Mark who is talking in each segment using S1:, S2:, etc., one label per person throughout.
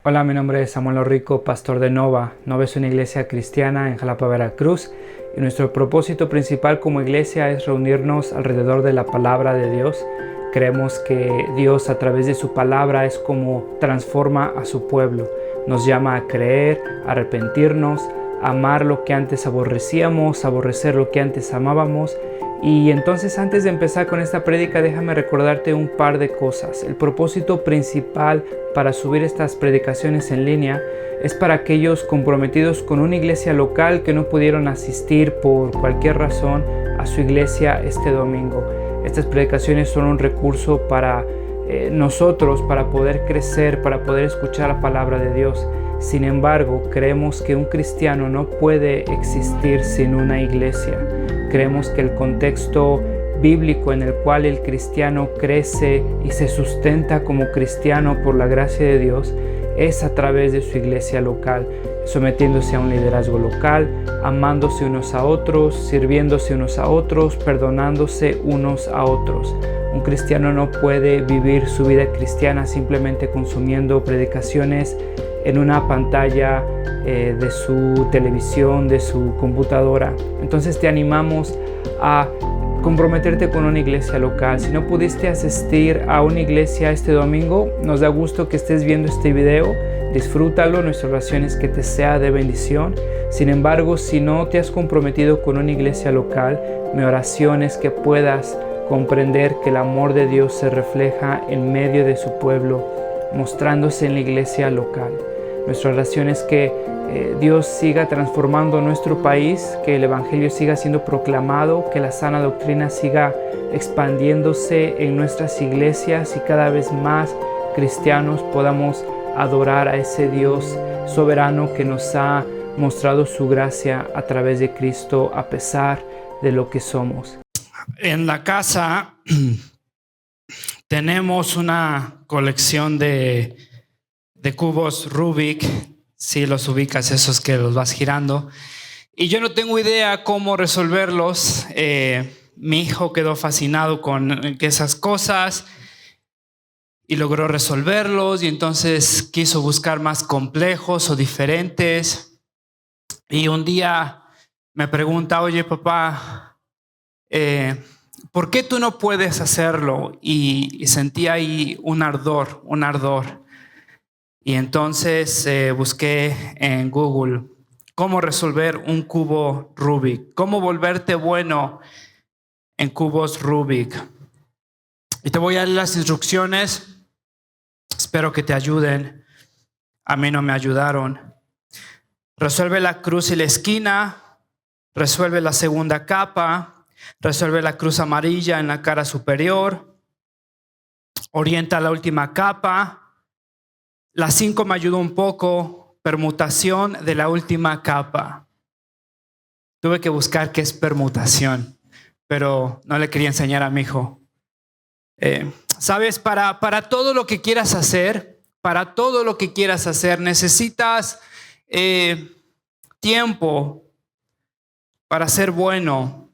S1: Hola, mi nombre es Samuel Orrico, pastor de Nova. Nova es una iglesia cristiana en Jalapa, Veracruz, y nuestro propósito principal como iglesia es reunirnos alrededor de la palabra de Dios. Creemos que Dios a través de su palabra es como transforma a su pueblo. Nos llama a creer, a arrepentirnos, a amar lo que antes aborrecíamos, a aborrecer lo que antes amábamos. Y entonces, antes de empezar con esta prédica, déjame recordarte un par de cosas. El propósito principal para subir estas predicaciones en línea es para aquellos comprometidos con una iglesia local que no pudieron asistir por cualquier razón a su iglesia este domingo. Estas predicaciones son un recurso para nosotros, para poder crecer, para poder escuchar la palabra de Dios. Sin embargo, creemos que un cristiano no puede existir sin una iglesia. Creemos que el contexto bíblico en el cual el cristiano crece y se sustenta como cristiano por la gracia de Dios es a través de su iglesia local, sometiéndose a un liderazgo local, amándose unos a otros, sirviéndose unos a otros, perdonándose unos a otros. Un cristiano no puede vivir su vida cristiana simplemente consumiendo predicaciones en una pantalla de su televisión, de su computadora. Entonces te animamos a comprometerte con una iglesia local. Si no pudiste asistir a una iglesia este domingo, nos da gusto que estés viendo este video. Disfrútalo, nuestra oración es que te sea de bendición. Sin embargo, si no te has comprometido con una iglesia local, mi oración es que puedas comprender que el amor de Dios se refleja en medio de su pueblo, mostrándose en la iglesia local. Nuestra oración es que Dios siga transformando nuestro país, que el Evangelio siga siendo proclamado, que la sana doctrina siga expandiéndose en nuestras iglesias y cada vez más cristianos podamos adorar a ese Dios soberano que nos ha mostrado su gracia a través de Cristo a pesar de lo que somos. En la casa tenemos una colección de cubos Rubik, si los ubicas, esos que los vas girando, y yo no tengo idea cómo resolverlos. Mi hijo quedó fascinado con esas cosas y logró resolverlos, y entonces quiso buscar más complejos o diferentes, y un día me pregunta: oye papá, ¿por qué tú no puedes hacerlo? Y sentí ahí un ardor. Y entonces busqué en Google cómo resolver un cubo Rubik, cómo volverte bueno en cubos Rubik. Y te voy a dar las instrucciones, espero que te ayuden. A mí no me ayudaron. Resuelve la cruz y la esquina, resuelve la segunda capa, resuelve la cruz amarilla en la cara superior, orienta la última capa. La 5 me ayudó un poco, permutación de la última capa. Tuve que buscar qué es permutación, pero no le quería enseñar a mi hijo. Sabes, para todo lo que quieras hacer, necesitas tiempo para ser bueno.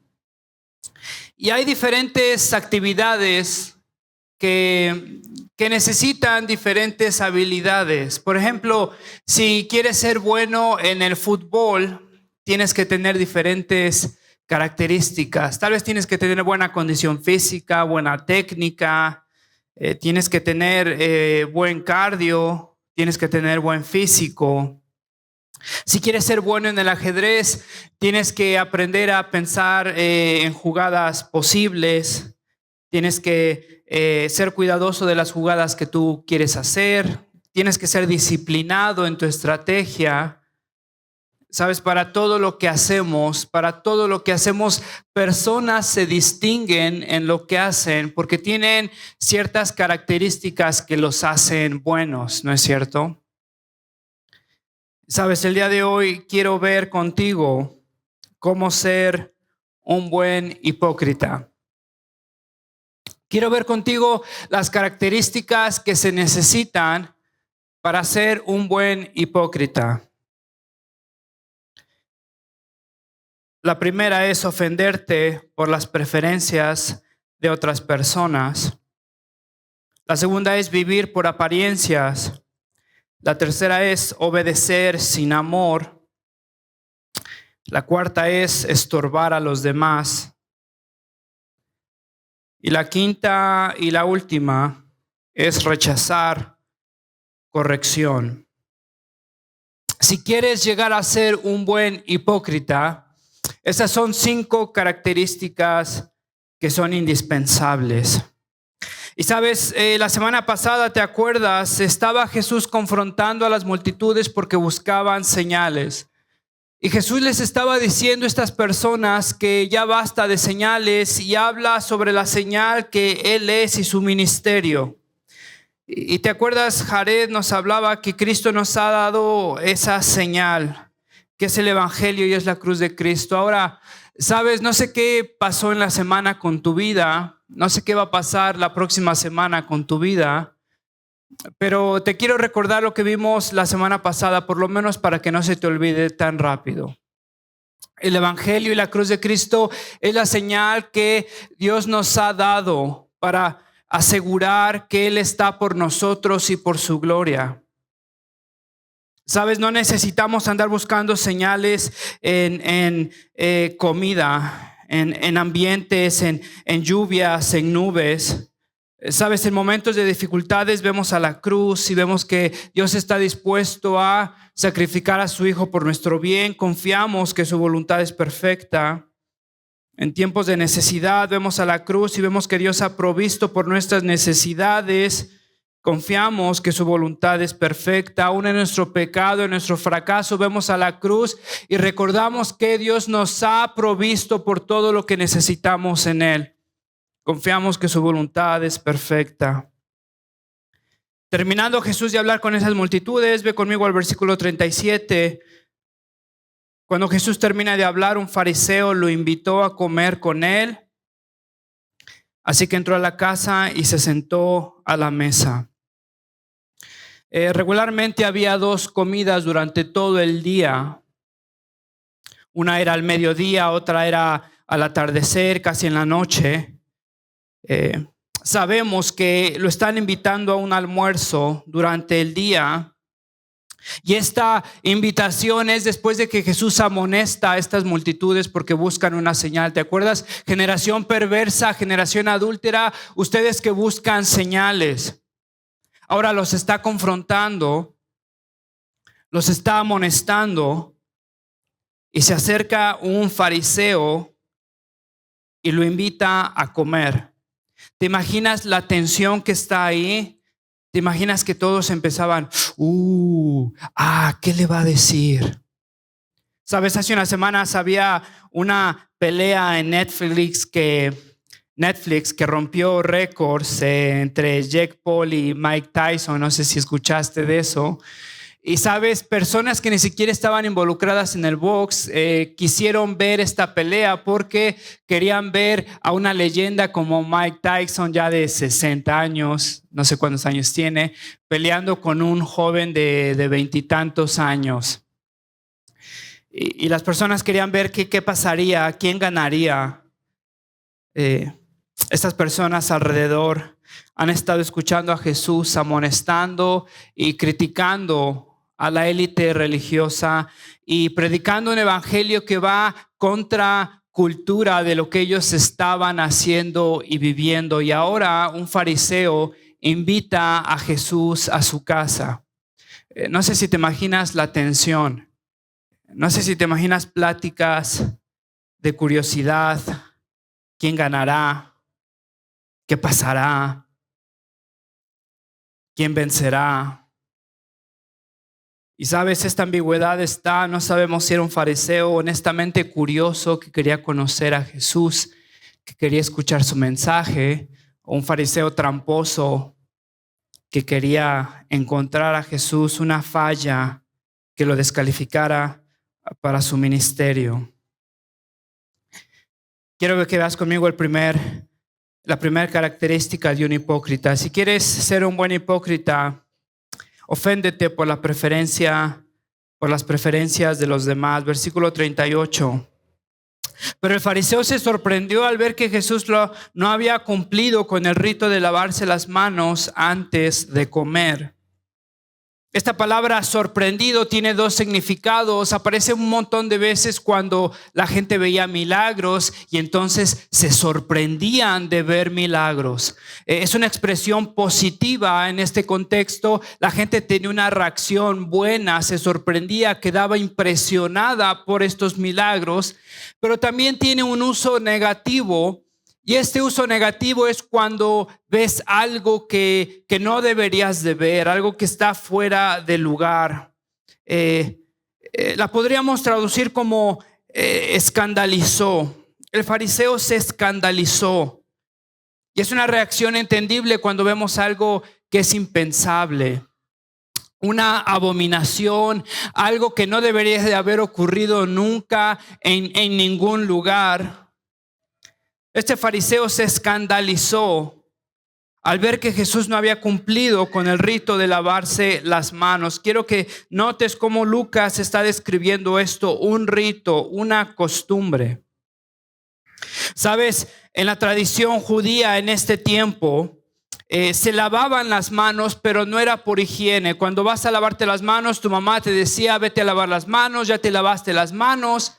S1: Y hay diferentes actividades que necesitan diferentes habilidades. Por ejemplo, si quieres ser bueno en el fútbol, tienes que tener diferentes características. Tal vez tienes que tener buena condición física, buena técnica, tienes que tener buen cardio, tienes que tener buen físico. Si quieres ser bueno en el ajedrez, tienes que aprender a pensar en jugadas posibles. Tienes que ser cuidadoso de las jugadas que tú quieres hacer. Tienes que ser disciplinado en tu estrategia. Sabes, para todo lo que hacemos, personas se distinguen en lo que hacen porque tienen ciertas características que los hacen buenos, ¿no es cierto? Sabes, el día de hoy quiero ver contigo cómo ser un buen hipócrita. Quiero ver contigo las características que se necesitan para ser un buen hipócrita. La primera es ofenderte por las preferencias de otras personas. La segunda es vivir por apariencias. La tercera es obedecer sin amor. La cuarta es estorbar a los demás. Y la quinta y la última es rechazar corrección. Si quieres llegar a ser un buen hipócrita, esas son 5 características que son indispensables. Y sabes, la semana pasada, ¿te acuerdas? Estaba Jesús confrontando a las multitudes porque buscaban señales. Y Jesús les estaba diciendo a estas personas que ya basta de señales y habla sobre la señal que Él es y su ministerio. Y te acuerdas, Jared nos hablaba que Cristo nos ha dado esa señal, que es el Evangelio y es la cruz de Cristo. Ahora, sabes, no sé qué pasó en la semana con tu vida, no sé qué va a pasar la próxima semana con tu vida, pero te quiero recordar lo que vimos la semana pasada, por lo menos para que no se te olvide tan rápido. El Evangelio y la cruz de Cristo es la señal que Dios nos ha dado para asegurar que Él está por nosotros y por su gloria. Sabes, no necesitamos andar buscando señales en comida, en ambientes, en lluvias, en nubes. Sabes, en momentos de dificultades vemos a la cruz y vemos que Dios está dispuesto a sacrificar a su Hijo por nuestro bien. Confiamos que su voluntad es perfecta. En tiempos de necesidad vemos a la cruz y vemos que Dios ha provisto por nuestras necesidades. Confiamos que su voluntad es perfecta. Aún en nuestro pecado, en nuestro fracaso, vemos a la cruz y recordamos que Dios nos ha provisto por todo lo que necesitamos en Él. Confiamos que su voluntad es perfecta. Terminando Jesús de hablar con esas multitudes, ve conmigo al versículo 37. Cuando Jesús termina de hablar, un fariseo lo invitó a comer con él. Así que entró a la casa y se sentó a la mesa. Regularmente había 2 comidas durante todo el día. Una era al mediodía, otra era al atardecer, casi en la noche. Sabemos que lo están invitando a un almuerzo durante el día. Y esta invitación es después de que Jesús amonesta a estas multitudes porque buscan una señal. ¿Te acuerdas? Generación perversa, generación adúltera, ustedes que buscan señales. Ahora los está confrontando, los está amonestando y se acerca un fariseo y lo invita a comer. ¿Te imaginas la tensión que está ahí? ¿Te imaginas que todos empezaban, ¿qué le va a decir? Sabes, hace unas semanas había una pelea en Netflix que rompió récords entre Jake Paul y Mike Tyson. No sé si escuchaste de eso. Y sabes, personas que ni siquiera estaban involucradas en el box quisieron ver esta pelea porque querían ver a una leyenda como Mike Tyson, ya de 60 años, no sé cuántos años tiene, peleando con un joven de 20 y tantos años. Y las personas querían ver qué pasaría, quién ganaría. Estas personas alrededor han estado escuchando a Jesús amonestando y criticando a la élite religiosa y predicando un evangelio que va contra cultura de lo que ellos estaban haciendo y viviendo. Y ahora un fariseo invita a Jesús a su casa. No sé si te imaginas la tensión. No sé si te imaginas pláticas de curiosidad. ¿Quién ganará? ¿Qué pasará? ¿Quién vencerá? Y sabes, esta ambigüedad está, no sabemos si era un fariseo honestamente curioso que quería conocer a Jesús, que quería escuchar su mensaje, o un fariseo tramposo que quería encontrar a Jesús una falla que lo descalificara para su ministerio. Quiero que veas conmigo la primera característica de un hipócrita. Si quieres ser un buen hipócrita, oféndete por las preferencias de los demás. Versículo 38. Pero el fariseo se sorprendió al ver que Jesús no había cumplido con el rito de lavarse las manos antes de comer. Esta palabra sorprendido tiene dos significados. Aparece un montón de veces cuando la gente veía milagros y entonces se sorprendían de ver milagros. Es una expresión positiva en este contexto. La gente tenía una reacción buena, se sorprendía, quedaba impresionada por estos milagros, pero también tiene un uso negativo. Y este uso negativo es cuando ves algo que no deberías de ver, algo que está fuera de lugar. La podríamos traducir como escandalizó. El fariseo se escandalizó. Y es una reacción entendible cuando vemos algo que es impensable. Una abominación, algo que no debería de haber ocurrido nunca en ningún lugar. Este fariseo se escandalizó al ver que Jesús no había cumplido con el rito de lavarse las manos. Quiero que notes cómo Lucas está describiendo esto, un rito, una costumbre. Sabes, en la tradición judía en este tiempo, se lavaban las manos, pero no era por higiene. Cuando vas a lavarte las manos, tu mamá te decía, vete a lavar las manos, ya te lavaste las manos.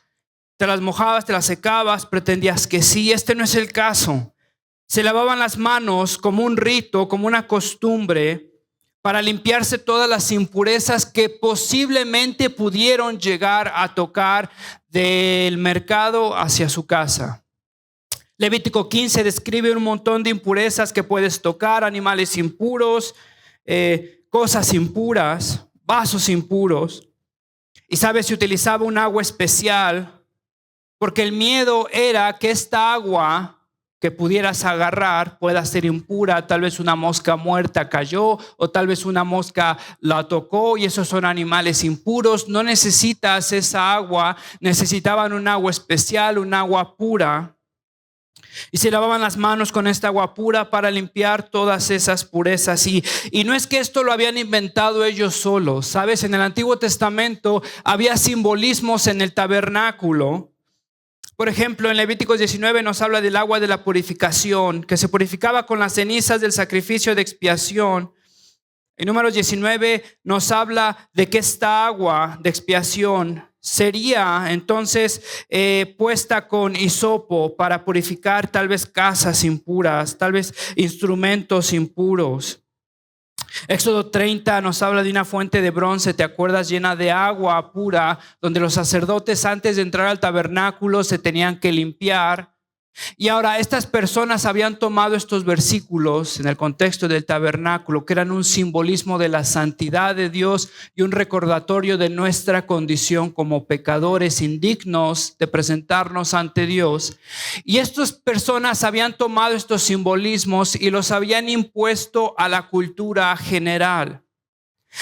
S1: Te las mojabas, te las secabas, pretendías que sí. Este no es el caso. Se lavaban las manos como un rito, como una costumbre, para limpiarse todas las impurezas que posiblemente pudieron llegar a tocar del mercado hacia su casa. Levítico 15 describe un montón de impurezas que puedes tocar: animales impuros, cosas impuras, vasos impuros. Y sabes, se utilizaba un agua especial, porque el miedo era que esta agua que pudieras agarrar pueda ser impura. Tal vez una mosca muerta cayó, o tal vez una mosca la tocó, y esos son animales impuros. No necesitas esa agua, necesitaban un agua especial, un agua pura. Y se lavaban las manos con esta agua pura para limpiar todas esas purezas. Y no es que esto lo habían inventado ellos solos. Sabes, en el Antiguo Testamento había simbolismos en el tabernáculo. Por ejemplo, en Levíticos 19 nos habla del agua de la purificación, que se purificaba con las cenizas del sacrificio de expiación. En Números 19 nos habla de que esta agua de expiación sería entonces puesta con hisopo para purificar tal vez casas impuras, tal vez instrumentos impuros. Éxodo 30 nos habla de una fuente de bronce, ¿te acuerdas? Llena de agua pura, donde los sacerdotes antes de entrar al tabernáculo se tenían que limpiar. Y ahora estas personas habían tomado estos versículos en el contexto del tabernáculo, que eran un simbolismo de la santidad de Dios y un recordatorio de nuestra condición como pecadores indignos de presentarnos ante Dios. Y estas personas habían tomado estos simbolismos y los habían impuesto a la cultura general.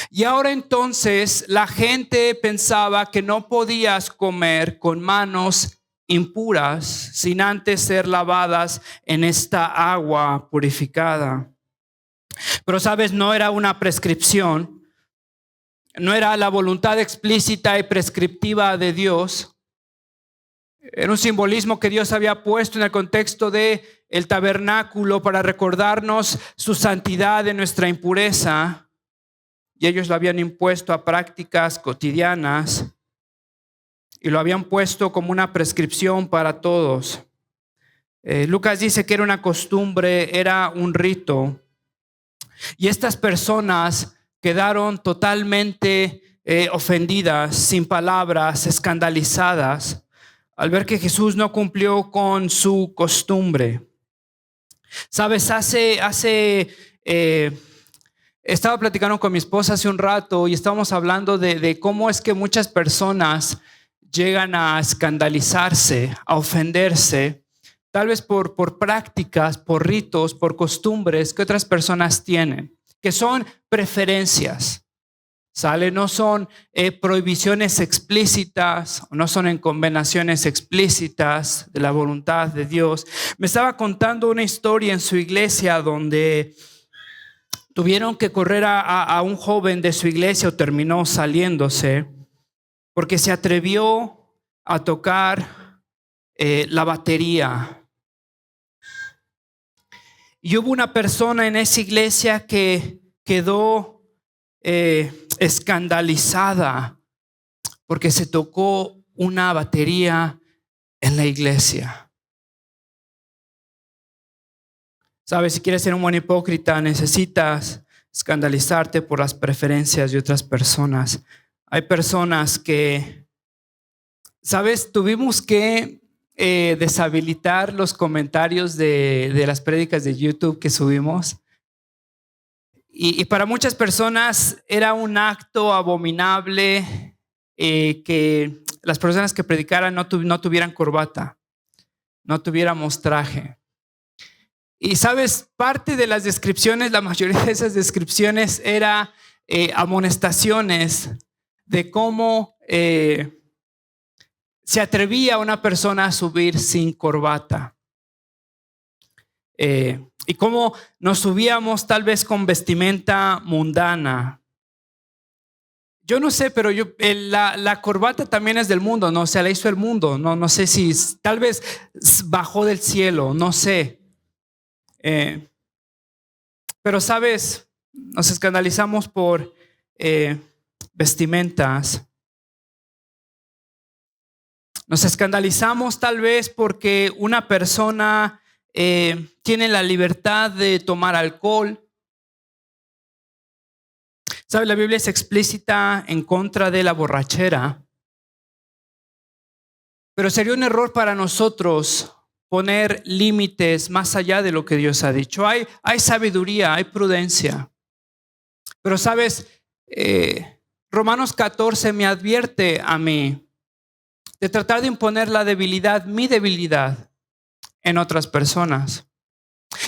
S1: Y ahora entonces la gente pensaba que no podías comer con manos impuras sin antes ser lavadas en esta agua purificada. Pero sabes, no era una prescripción, no era la voluntad explícita y prescriptiva de Dios. Era un simbolismo que Dios había puesto en el contexto de el tabernáculo para recordarnos su santidad de nuestra impureza, y ellos lo habían impuesto a prácticas cotidianas y lo habían puesto como una prescripción para todos. Lucas dice que era una costumbre, era un rito. Y estas personas quedaron totalmente ofendidas, sin palabras, escandalizadas, al ver que Jesús no cumplió con su costumbre. Sabes, estaba platicando con mi esposa hace un rato y estábamos hablando de cómo es que muchas personas llegan a escandalizarse, a ofenderse, tal vez por prácticas, por ritos, por costumbres que otras personas tienen, que son preferencias, ¿sale? No son prohibiciones explícitas, no son encomendaciones explícitas de la voluntad de Dios. Me estaba contando una historia en su iglesia donde tuvieron que correr a un joven de su iglesia, o terminó saliéndose, porque se atrevió a tocar la batería. Y hubo una persona en esa iglesia que quedó escandalizada porque se tocó una batería en la iglesia. Sabes, si quieres ser un buen hipócrita, necesitas escandalizarte por las preferencias de otras personas. Hay personas que, sabes, tuvimos que deshabilitar los comentarios de las prédicas de YouTube que subimos. Y para muchas personas era un acto abominable que las personas que predicaran no tuvieran corbata, no tuviéramos traje. Y sabes, parte de las descripciones, la mayoría de esas descripciones era amonestaciones de cómo se atrevía una persona a subir sin corbata. Y cómo nos subíamos tal vez con vestimenta mundana. Yo no sé, pero la corbata también es del mundo, ¿no? O sea, la hizo el mundo. No sé si tal vez bajó del cielo, no sé. Pero sabes, nos escandalizamos por vestimentas. Nos escandalizamos tal vez porque una persona tiene la libertad de tomar alcohol. ¿Sabes? La Biblia es explícita en contra de la borrachera. Pero sería un error para nosotros poner límites más allá de lo que Dios ha dicho. Hay sabiduría, hay prudencia. Pero sabes, Romanos 14 me advierte a mí de tratar de imponer la debilidad, mi debilidad, en otras personas.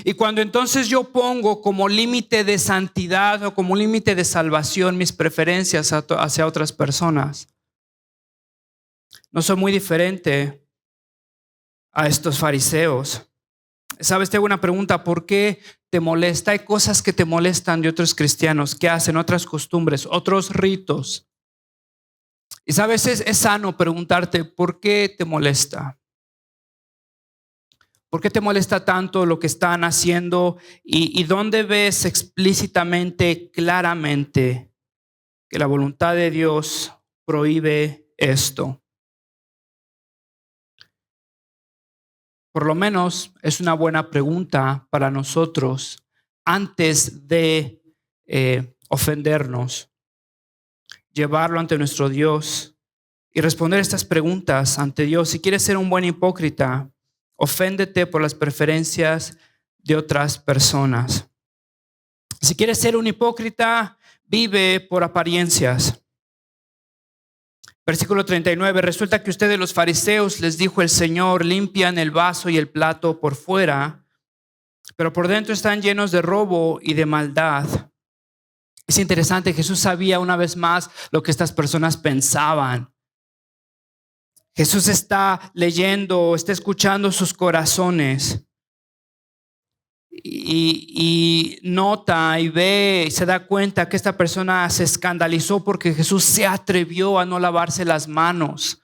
S1: Y cuando entonces yo pongo como límite de santidad o como límite de salvación mis preferencias hacia otras personas, no soy muy diferente a estos fariseos. Sabes, te hago una pregunta: ¿por qué te molesta? Hay cosas que te molestan de otros cristianos que hacen, otras costumbres, otros ritos. Y sabes, es sano preguntarte: ¿por qué te molesta? ¿Por qué te molesta tanto lo que están haciendo? ¿Y dónde ves explícitamente, claramente, que la voluntad de Dios prohíbe esto? Por lo menos es una buena pregunta para nosotros antes de ofendernos, llevarlo ante nuestro Dios y responder estas preguntas ante Dios. Si quieres ser un buen hipócrita, oféndete por las preferencias de otras personas. Si quieres ser un hipócrita, vive por apariencias. Versículo 39, resulta que ustedes los fariseos, les dijo el Señor, limpian el vaso y el plato por fuera, pero por dentro están llenos de robo y de maldad. Es interesante, Jesús sabía una vez más lo que estas personas pensaban. Jesús está leyendo, está escuchando sus corazones y nota y ve y se da cuenta que esta persona se escandalizó porque Jesús se atrevió a no lavarse las manos.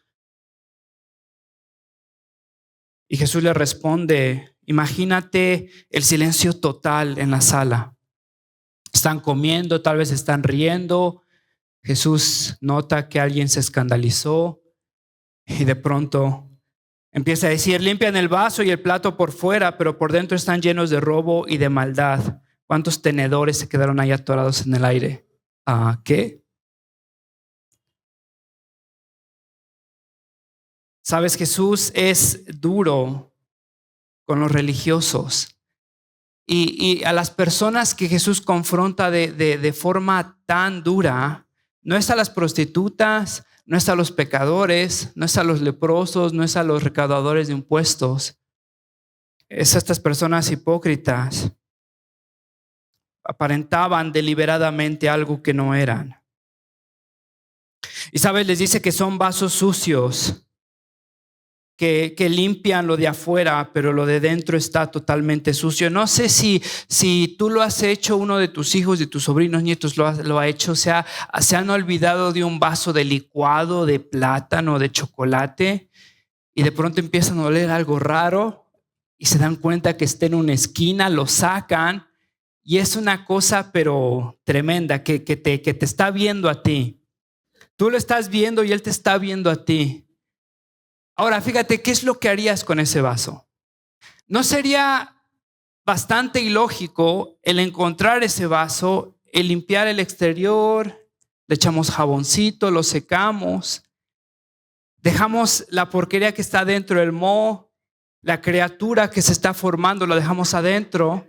S1: Y Jesús le responde: imagínate el silencio total en la sala. Están comiendo, tal vez están riendo. Jesús nota que alguien se escandalizó y de pronto empieza a decir: limpian el vaso y el plato por fuera, pero por dentro están llenos de robo y de maldad. ¿Cuántos tenedores se quedaron ahí atorados en el aire? ¿Qué? Sabes, Jesús es duro con los religiosos. Y a las personas que Jesús confronta de forma tan dura, no es a las prostitutas, no es a los pecadores, no es a los leprosos, no es a los recaudadores de impuestos. Es a estas personas hipócritas. Aparentaban deliberadamente algo que no eran. Y sabes, les dice que son vasos sucios, que limpian lo de afuera, pero lo de dentro está totalmente sucio. No sé si tú lo has hecho, uno de tus hijos, de tus sobrinos, nietos lo ha hecho. O sea, se han olvidado de un vaso de licuado, de plátano, de chocolate, y de pronto empiezan a oler algo raro y se dan cuenta que está en una esquina, lo sacan y es una cosa pero tremenda que te está viendo a ti. Tú lo estás viendo y Él te está viendo a ti. Ahora, fíjate, ¿qué es lo que harías con ese vaso? ¿No sería bastante ilógico el encontrar ese vaso, el limpiar el exterior, le echamos jaboncito, lo secamos, dejamos la porquería que está dentro del moho, la criatura que se está formando, lo dejamos adentro,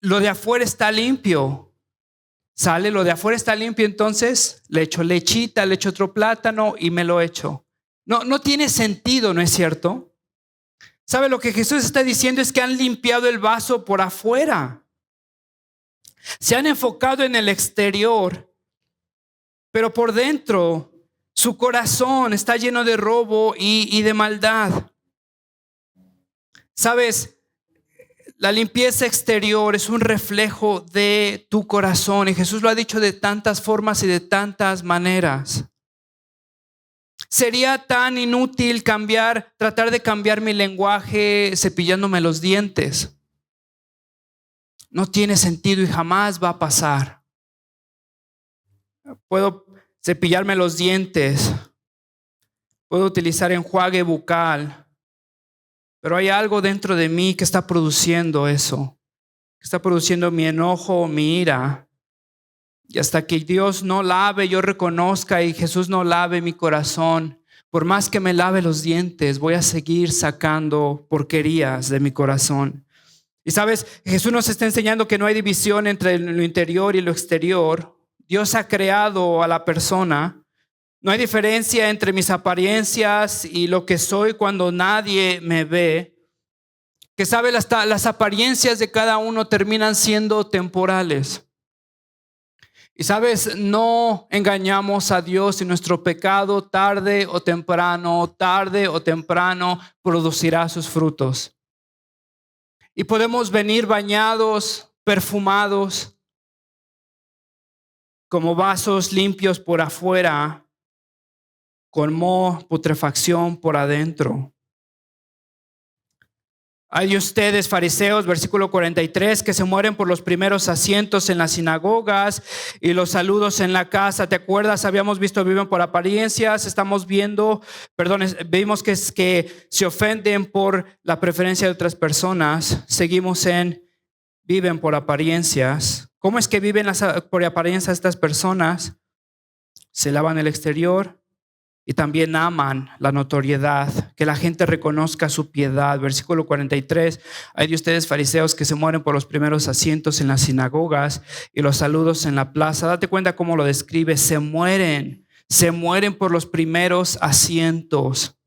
S1: lo de afuera está limpio, sale, lo de afuera está limpio, entonces le echo lechita, le echo otro plátano y me lo echo. No tiene sentido, ¿no es cierto? ¿Sabe lo que Jesús está diciendo? Es que han limpiado el vaso por afuera. Se han enfocado en el exterior, pero por dentro su corazón está lleno de robo y de maldad. ¿Sabes? La limpieza exterior es un reflejo de tu corazón y Jesús lo ha dicho de tantas formas y de tantas maneras. Sería tan inútil tratar de cambiar mi lenguaje cepillándome los dientes. No tiene sentido y jamás va a pasar. Puedo cepillarme los dientes, puedo utilizar enjuague bucal, pero hay algo dentro de mí que está produciendo eso, que está produciendo mi enojo, mi ira. Y hasta que Dios no lave, yo reconozca y Jesús no lave mi corazón, por más que me lave los dientes, voy a seguir sacando porquerías de mi corazón. Y sabes, Jesús nos está enseñando que no hay división entre lo interior y lo exterior. Dios ha creado a la persona. No hay diferencia entre mis apariencias y lo que soy cuando nadie me ve. Que sabe, las apariencias de cada uno terminan siendo temporales. Y sabes, no engañamos a Dios y nuestro pecado tarde o temprano producirá sus frutos. Y podemos venir bañados, perfumados, como vasos limpios por afuera, con moho, putrefacción por adentro. Hay de ustedes, fariseos, versículo 43, que se mueren por los primeros asientos en las sinagogas y los saludos en la casa. ¿Te acuerdas? Habíamos visto viven por apariencias. Vimos que se ofenden por la preferencia de otras personas. Seguimos en viven por apariencias. ¿Cómo es que viven por apariencias estas personas? Se lavan el exterior. Y también aman la notoriedad, que la gente reconozca su piedad. Versículo 43, hay de ustedes fariseos que se mueren por los primeros asientos en las sinagogas y los saludos en la plaza. Date cuenta cómo lo describe, se mueren por los primeros asientos.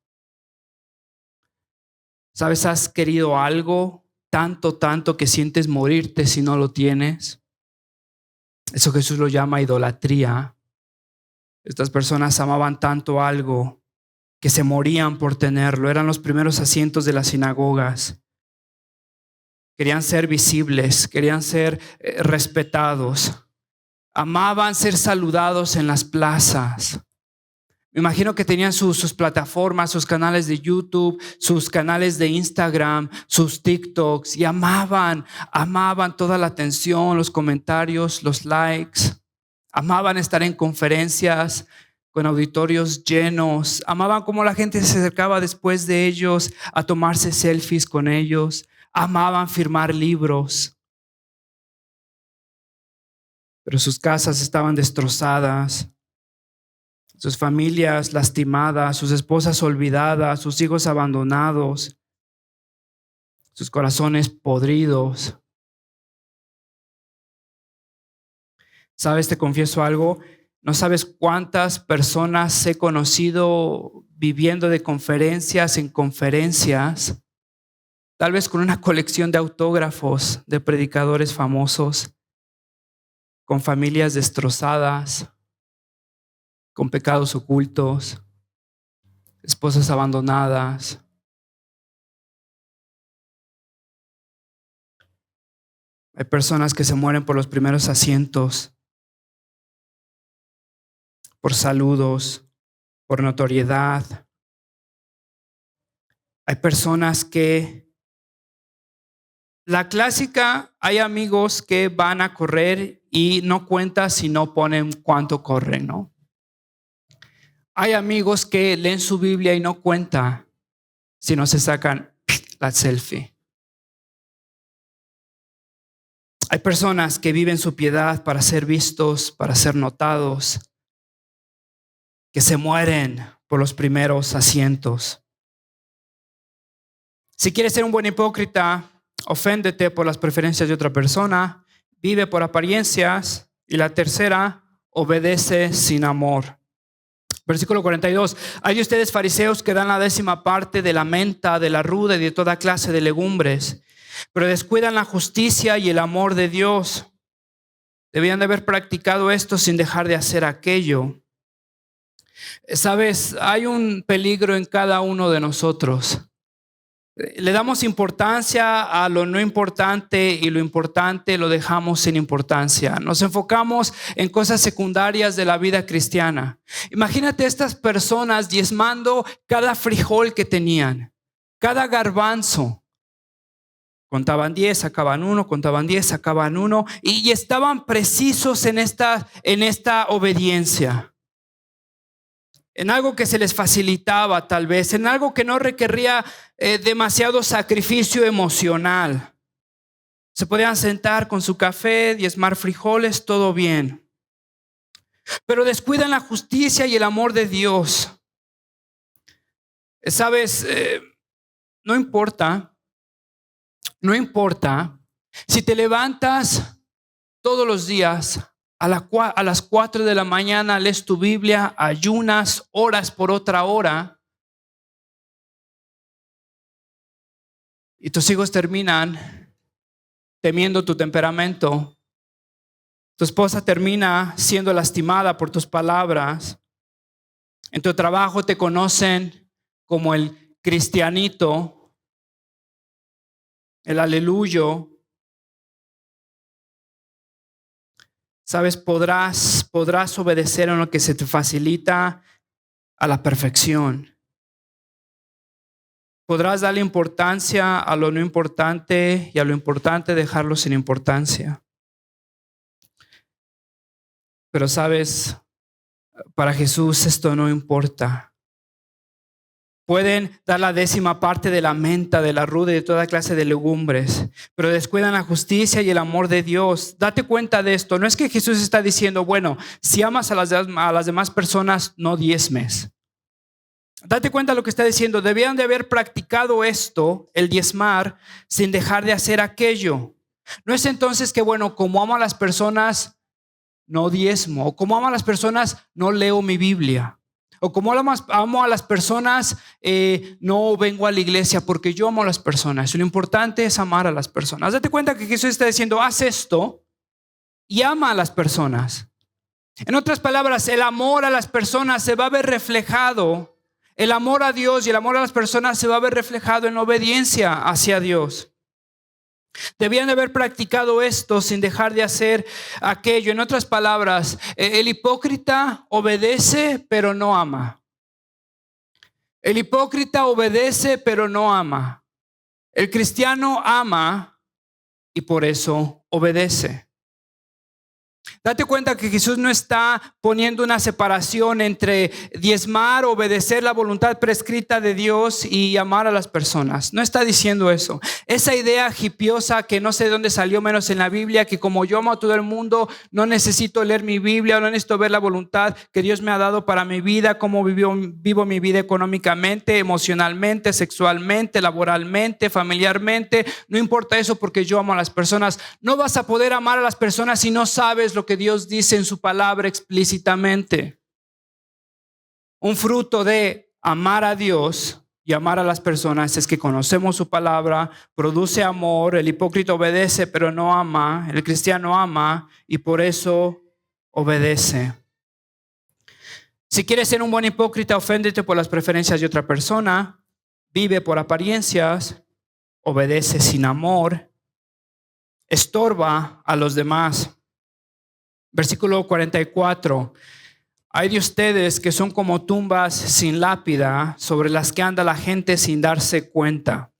S1: ¿Sabes? ¿Has querido algo tanto que sientes morirte si no lo tienes? Eso Jesús lo llama idolatría. Estas personas amaban tanto algo que se morían por tenerlo. Eran los primeros asientos de las sinagogas. Querían ser visibles, querían ser respetados. Amaban ser saludados en las plazas. Me imagino que tenían sus plataformas, sus canales de YouTube, sus canales de Instagram, sus TikToks y amaban toda la atención, los comentarios, los likes. Amaban estar en conferencias con auditorios llenos. Amaban cómo la gente se acercaba después de ellos a tomarse selfies con ellos. Amaban firmar libros. Pero sus casas estaban destrozadas, sus familias lastimadas, sus esposas olvidadas, sus hijos abandonados, sus corazones podridos. ¿Sabes? Te confieso algo. No sabes cuántas personas he conocido viviendo de conferencias en conferencias, tal vez con una colección de autógrafos de predicadores famosos, con familias destrozadas, con pecados ocultos, esposas abandonadas. Hay personas que se mueren por los primeros asientos, por saludos, por notoriedad. Hay personas que La clásica, hay amigos que van a correr y no cuentan si no ponen cuánto corren, ¿no? Hay amigos que leen su Biblia y no cuentan si no se sacan la selfie. Hay personas que viven su piedad para ser vistos, para ser notados, que se mueren por los primeros asientos. Si quieres ser un buen hipócrita, oféndete por las preferencias de otra persona, vive por apariencias. Y la tercera, obedece sin amor. Versículo 42. Hay de ustedes fariseos que dan la 10% de la menta, de la ruda y de toda clase de legumbres, pero descuidan la justicia y el amor de Dios. Debían de haber practicado esto sin dejar de hacer aquello. Sabes, hay un peligro en cada uno de nosotros. Le damos importancia a lo no importante y lo importante lo dejamos sin importancia. Nos enfocamos en cosas secundarias de la vida cristiana. Imagínate estas personas diezmando cada frijol que tenían, cada garbanzo. Contaban 10, sacaban uno, contaban 10, sacaban uno, y estaban precisos en esta obediencia. En algo que se les facilitaba tal vez, en algo que no requería demasiado sacrificio emocional. Se podían sentar con su café, diezmar frijoles, todo bien. Pero descuidan la justicia y el amor de Dios. Sabes, no importa si te levantas todos los días a las 4 de la mañana, lees tu Biblia, ayunas, oras por otra hora, y tus hijos terminan temiendo tu temperamento. Tu esposa termina siendo lastimada por tus palabras. En tu trabajo te conocen como el cristianito, el aleluyo. Sabes, podrás obedecer en lo que se te facilita a la perfección. Podrás darle importancia a lo no importante y a lo importante dejarlo sin importancia. Pero sabes, para Jesús esto no importa. Pueden dar la 10% de la menta, de la ruda y de toda clase de legumbres, pero descuidan la justicia y el amor de Dios. Date cuenta de esto. No es que Jesús está diciendo, bueno, si amas a las demás personas, no diezmes. Date cuenta de lo que está diciendo. Debían de haber practicado esto, el diezmar, sin dejar de hacer aquello. No es entonces que, bueno, como amo a las personas, no diezmo. O como amo a las personas, no leo mi Biblia. O como amo a las personas, no vengo a la iglesia porque yo amo a las personas. Lo importante es amar a las personas. Date cuenta que Jesús está diciendo, haz esto y ama a las personas. En otras palabras, el amor a las personas se va a ver reflejado. El amor a Dios y el amor a las personas se va a ver reflejado en la obediencia hacia Dios. Debían de haber practicado esto sin dejar de hacer aquello. En otras palabras, el hipócrita obedece pero no ama. El hipócrita obedece pero no ama. El cristiano ama y por eso obedece. Date cuenta que Jesús no está poniendo una separación entre diezmar, obedecer la voluntad prescrita de Dios y amar a las personas. No está diciendo eso. Esa idea hipiosa que no sé de dónde salió menos en la Biblia, que como yo amo a todo el mundo, no necesito leer mi Biblia, no necesito ver la voluntad que Dios me ha dado para mi vida, cómo vivo mi vida económicamente, emocionalmente, sexualmente, laboralmente, familiarmente. No importa eso porque yo amo a las personas. No vas a poder amar a las personas si no sabes lo que Dios dice en su palabra explícitamente. Un fruto de amar a Dios y amar a las personas es que conocemos su palabra, produce amor. El hipócrita obedece pero no ama. El cristiano ama y por eso obedece. Si quieres ser un buen hipócrita, oféndete por las preferencias de otra persona, vive por apariencias, obedece sin amor, estorba a los demás. Versículo 44. Hay de ustedes que son como tumbas sin lápida, sobre las que anda la gente sin darse cuenta.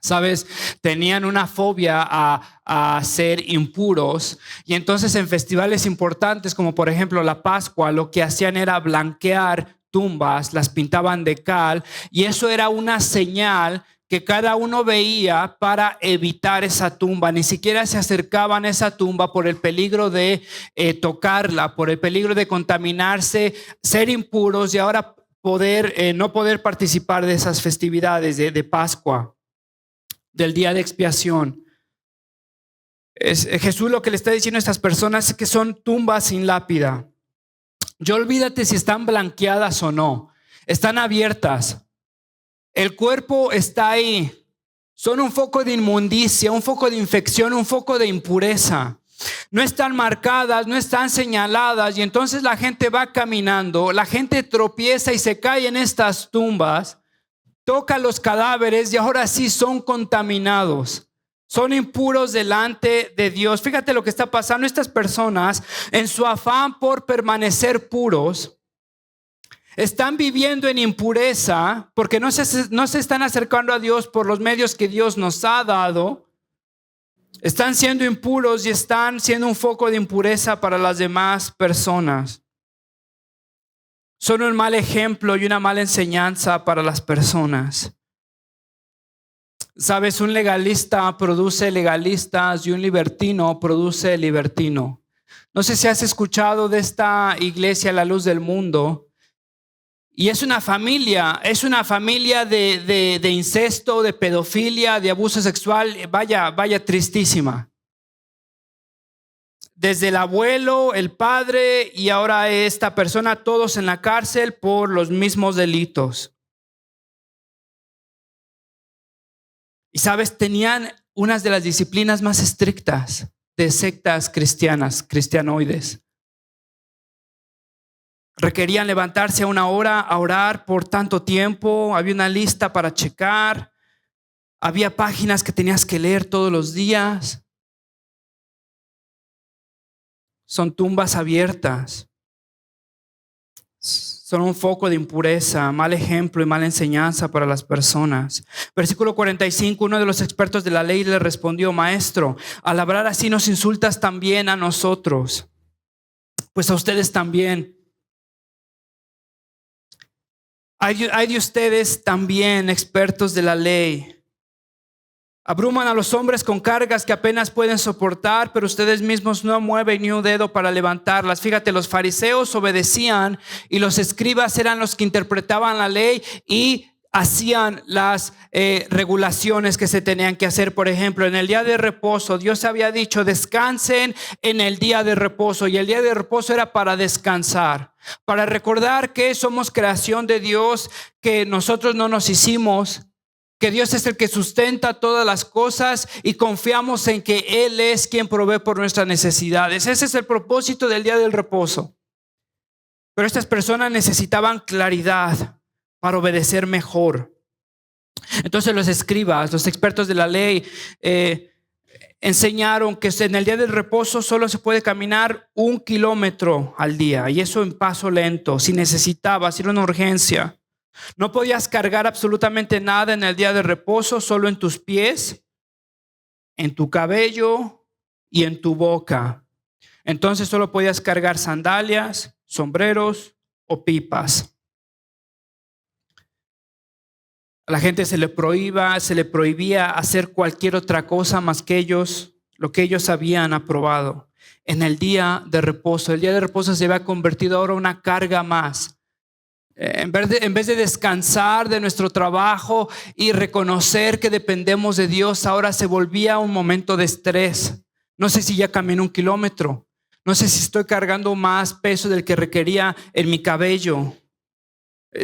S1: ¿Sabes? Tenían una fobia a ser impuros, y entonces en festivales importantes como por ejemplo la Pascua, lo que hacían era blanquear tumbas, las pintaban de cal, y eso era una señal que cada uno veía para evitar esa tumba. Ni siquiera se acercaban a esa tumba por el peligro de tocarla, por el peligro de contaminarse, ser impuros y ahora no poder participar de esas festividades de Pascua, del día de expiación. Jesús lo que le está diciendo a estas personas es que son tumbas sin lápida. Ya olvídate si están blanqueadas o no, están abiertas. El cuerpo está ahí. Son un foco de inmundicia, un foco de infección, un foco de impureza. No están marcadas, no están señaladas, y entonces la gente va caminando, la gente tropieza y se cae en estas tumbas, toca los cadáveres y ahora sí son contaminados. Son impuros delante de Dios. Fíjate lo que está pasando. Estas personas, en su afán por permanecer puros, están viviendo en impureza porque no se están acercando a Dios por los medios que Dios nos ha dado. Están siendo impuros y están siendo un foco de impureza para las demás personas. Son un mal ejemplo y una mala enseñanza para las personas. Sabes, un legalista produce legalistas y un libertino produce libertino. No sé si has escuchado de esta iglesia, La Luz del Mundo. Y es una familia de incesto, de pedofilia, de abuso sexual, vaya tristísima. Desde el abuelo, el padre y ahora esta persona, todos en la cárcel por los mismos delitos. Y sabes, tenían unas de las disciplinas más estrictas de sectas cristianas, cristianoides. Requerían levantarse a una hora a orar por tanto tiempo. Había una lista para checar. Había páginas que tenías que leer todos los días. Son tumbas abiertas. Son un foco de impureza, mal ejemplo y mala enseñanza para las personas. Versículo 45, uno de los expertos de la ley le respondió: Maestro, al hablar así nos insultas también a nosotros. Pues a ustedes también. Hay de ustedes también, expertos de la ley. Abruman a los hombres con cargas que apenas pueden soportar, pero ustedes mismos no mueven ni un dedo para levantarlas. Fíjate, los fariseos obedecían y los escribas eran los que interpretaban la ley y hacían las regulaciones que se tenían que hacer. Por ejemplo, en el día de reposo, Dios había dicho: descansen en el día de reposo, y el día de reposo era para descansar, para recordar que somos creación de Dios, que nosotros no nos hicimos, que Dios es el que sustenta todas las cosas y confiamos en que Él es quien provee por nuestras necesidades. Ese es el propósito del día del reposo. Pero estas personas necesitaban claridad para obedecer mejor. Entonces los escribas, los expertos de la ley, enseñaron que en el día del reposo solo se puede caminar 1 kilómetro al día, y eso en paso lento, si necesitabas, si era una urgencia. No podías cargar absolutamente nada en el día de reposo, solo en tus pies, en tu cabello y en tu boca. Entonces solo podías cargar sandalias, sombreros o pipas. A la gente se le prohibía hacer cualquier otra cosa más que lo que ellos habían aprobado. En el día de reposo, el día de reposo se había convertido ahora en una carga más. En vez de descansar de nuestro trabajo y reconocer que dependemos de Dios, ahora se volvía un momento de estrés. No sé si ya caminé 1 kilómetro. No sé si estoy cargando más peso del que requería en mi cabello.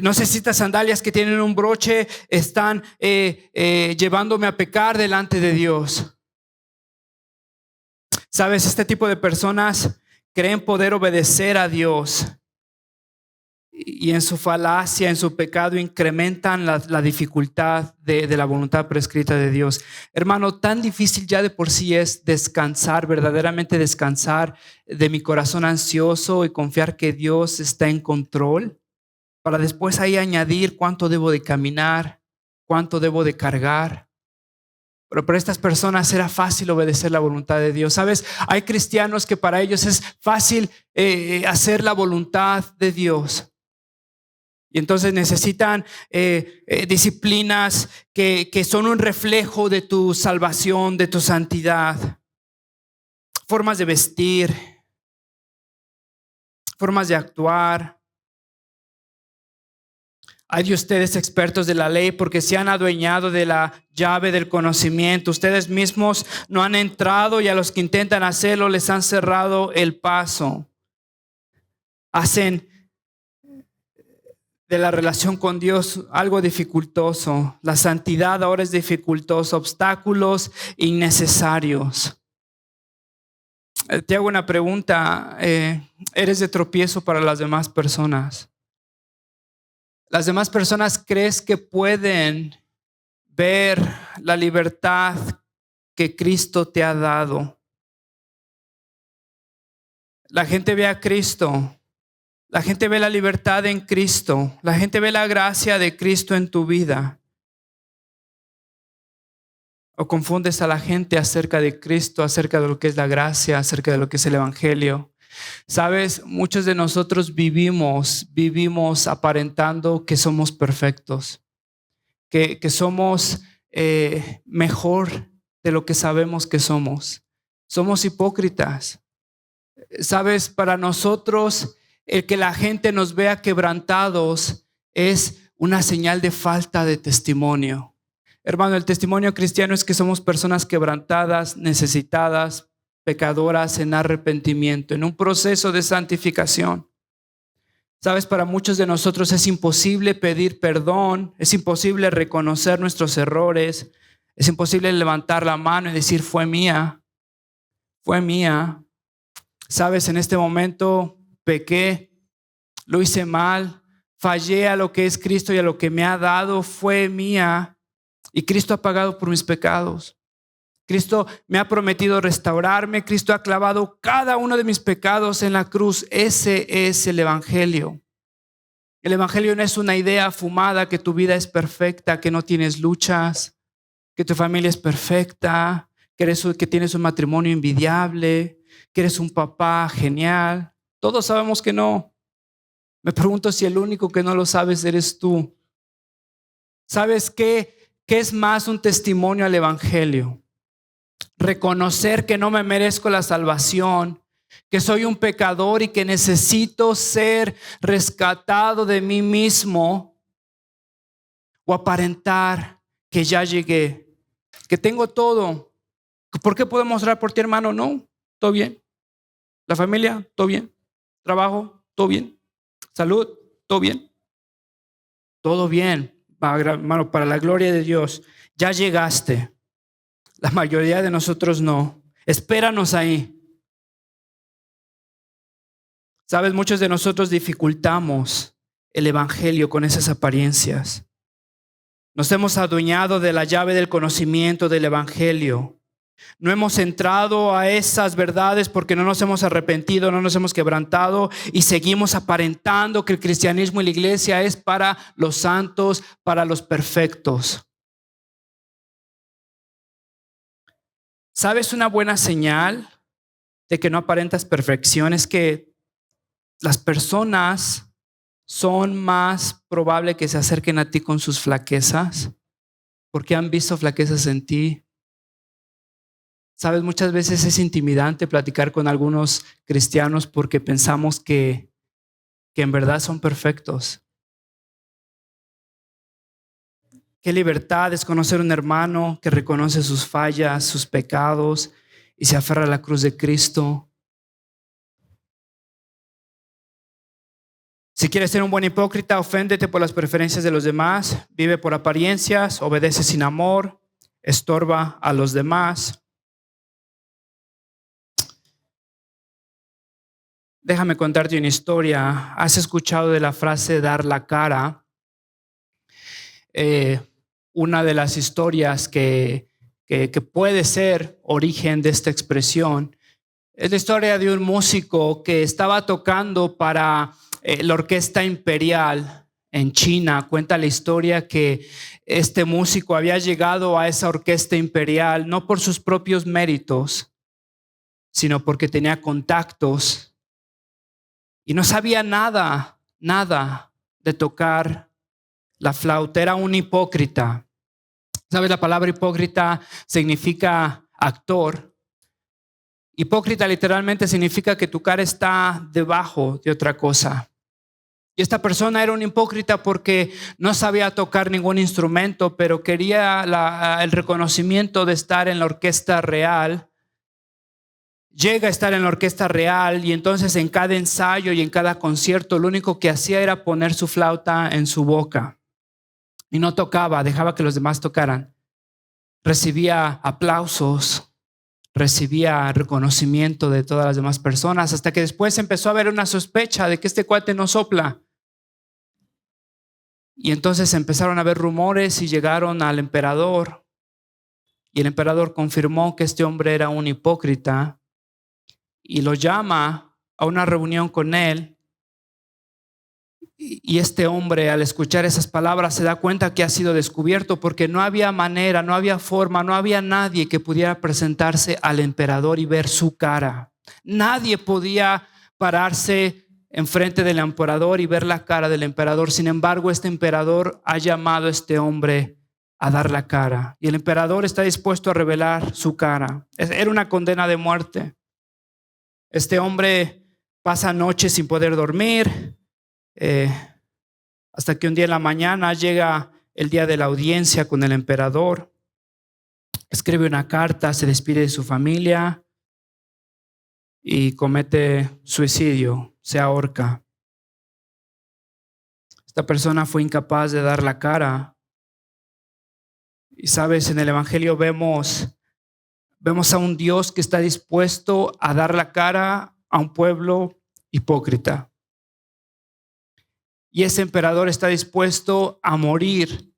S1: No sé si estas sandalias que tienen un broche están llevándome a pecar delante de Dios. Sabes, este tipo de personas creen poder obedecer a Dios, y en su falacia, en su pecado, incrementan la dificultad de la voluntad prescrita de Dios. Hermano, tan difícil ya de por sí es descansar, verdaderamente descansar de mi corazón ansioso y confiar que Dios está en control, para después ahí añadir cuánto debo de caminar, cuánto debo de cargar. Pero para estas personas era fácil obedecer la voluntad de Dios. ¿Sabes? Hay cristianos que para ellos es fácil hacer la voluntad de Dios. Y entonces necesitan disciplinas que son un reflejo de tu salvación, de tu santidad. Formas de vestir, formas de actuar. Hay de ustedes expertos de la ley porque se han adueñado de la llave del conocimiento. Ustedes mismos no han entrado y a los que intentan hacerlo les han cerrado el paso. Hacen de la relación con Dios algo dificultoso. La santidad ahora es dificultosa, obstáculos innecesarios. Te hago una pregunta. ¿Eres de tropiezo para las demás personas? ¿Las demás personas crees que pueden ver la libertad que Cristo te ha dado? La gente ve a Cristo. La gente ve la libertad en Cristo. La gente ve la gracia de Cristo en tu vida. ¿O confundes a la gente acerca de Cristo, acerca de lo que es la gracia, acerca de lo que es el Evangelio? Sabes, muchos de nosotros vivimos aparentando que somos perfectos, que somos mejor de lo que sabemos que somos. Somos hipócritas. Sabes, para nosotros el que la gente nos vea quebrantados es una señal de falta de testimonio. Hermano, el testimonio cristiano es que somos personas quebrantadas, necesitadas, pecadoras en arrepentimiento, en un proceso de santificación. Sabes, para muchos de nosotros es imposible pedir perdón, es imposible reconocer nuestros errores, es imposible levantar la mano y decir fue mía. Sabes, en este momento pequé, lo hice mal, fallé a lo que es Cristo y a lo que me ha dado, fue mía, y Cristo ha pagado por mis pecados. Cristo me ha prometido restaurarme. Cristo ha clavado cada uno de mis pecados en la cruz. Ese es el Evangelio. El Evangelio no es una idea fumada que tu vida es perfecta, que no tienes luchas, que tu familia es perfecta, que tienes un matrimonio envidiable, que eres un papá genial. Todos sabemos que no. Me pregunto si el único que no lo sabes eres tú. ¿Sabes qué es más un testimonio al Evangelio? Reconocer que no me merezco la salvación, que soy un pecador y que necesito ser rescatado de mí mismo, o aparentar que ya llegué, que tengo todo. ¿Por qué podemos orar por ti, hermano? No, todo bien. La familia, todo bien. Trabajo, todo bien. Salud, todo bien. Todo bien, hermano, para la gloria de Dios. Ya llegaste. La mayoría de nosotros no. Espéranos ahí. Sabes, muchos de nosotros dificultamos el Evangelio con esas apariencias. Nos hemos adueñado de la llave del conocimiento del Evangelio. No hemos entrado a esas verdades porque no nos hemos arrepentido, no nos hemos quebrantado y seguimos aparentando que el cristianismo y la iglesia es para los santos, para los perfectos. ¿Sabes una buena señal de que no aparentas perfección? Es que las personas son más probable que se acerquen a ti con sus flaquezas porque han visto flaquezas en ti. Sabes, muchas veces es intimidante platicar con algunos cristianos porque pensamos que en verdad son perfectos. Qué libertad es conocer un hermano que reconoce sus fallas, sus pecados y se aferra a la cruz de Cristo. Si quieres ser un buen hipócrita, oféndete por las preferencias de los demás, vive por apariencias, obedece sin amor, estorba a los demás. Déjame contarte una historia. ¿Has escuchado de la frase dar la cara? Una de las historias que puede ser origen de esta expresión es la historia de un músico que estaba tocando para la orquesta imperial en China. Cuenta la historia que este músico había llegado a esa orquesta imperial no por sus propios méritos, sino porque tenía contactos y no sabía nada de tocar la flauta. Era un hipócrita. ¿Sabes? La palabra hipócrita significa actor. Hipócrita literalmente significa que tu cara está debajo de otra cosa. Y esta persona era un hipócrita porque no sabía tocar ningún instrumento, pero quería el reconocimiento de estar en la orquesta real. Llega a estar en la orquesta real y entonces en cada ensayo y en cada concierto lo único que hacía era poner su flauta en su boca. Y no tocaba, dejaba que los demás tocaran. Recibía aplausos, recibía reconocimiento de todas las demás personas, hasta que después empezó a haber una sospecha de que este cuate no sopla. Y entonces empezaron a haber rumores y llegaron al emperador. Y el emperador confirmó que este hombre era un hipócrita y lo llama a una reunión con él. Y este hombre, al escuchar esas palabras, se da cuenta que ha sido descubierto, porque no había manera, no había forma, no había nadie que pudiera presentarse al emperador y ver su cara. Nadie podía pararse enfrente del emperador y ver la cara del emperador. Sin embargo, este emperador ha llamado a este hombre a dar la cara, y el emperador está dispuesto a revelar su cara. Era una condena de muerte. Este hombre pasa noches sin poder dormir, hasta que un día en la mañana llega el día de la audiencia con el emperador. Escribe una carta, se despide de su familia y comete suicidio, se ahorca. Esta persona fue incapaz de dar la cara. Y sabes, en el Evangelio vemos a un Dios que está dispuesto a dar la cara a un pueblo hipócrita. Y ese emperador está dispuesto a morir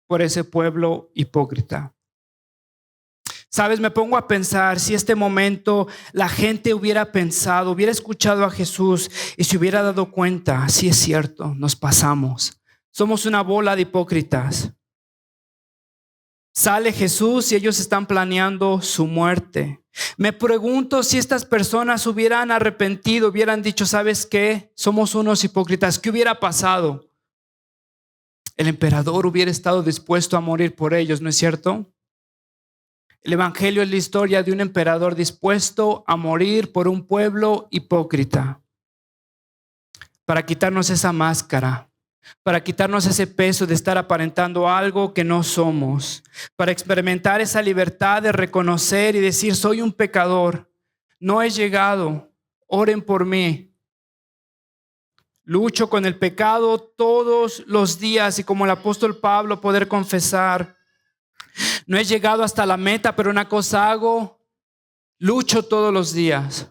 S1: por ese pueblo hipócrita. Sabes, me pongo a pensar si este momento la gente hubiera pensado, hubiera escuchado a Jesús y se hubiera dado cuenta, sí es cierto, nos pasamos. Somos una bola de hipócritas. Sale Jesús y ellos están planeando su muerte. Me pregunto si estas personas hubieran arrepentido, hubieran dicho, ¿sabes qué? Somos unos hipócritas. ¿Qué hubiera pasado? El emperador hubiera estado dispuesto a morir por ellos, ¿no es cierto? El Evangelio es la historia de un emperador dispuesto a morir por un pueblo hipócrita, para quitarnos esa máscara, para quitarnos ese peso de estar aparentando algo que no somos, para experimentar esa libertad de reconocer y decir, soy un pecador, no he llegado, oren por mí. Lucho con el pecado todos los días y como el apóstol Pablo poder confesar, no he llegado hasta la meta, pero una cosa hago, lucho todos los días.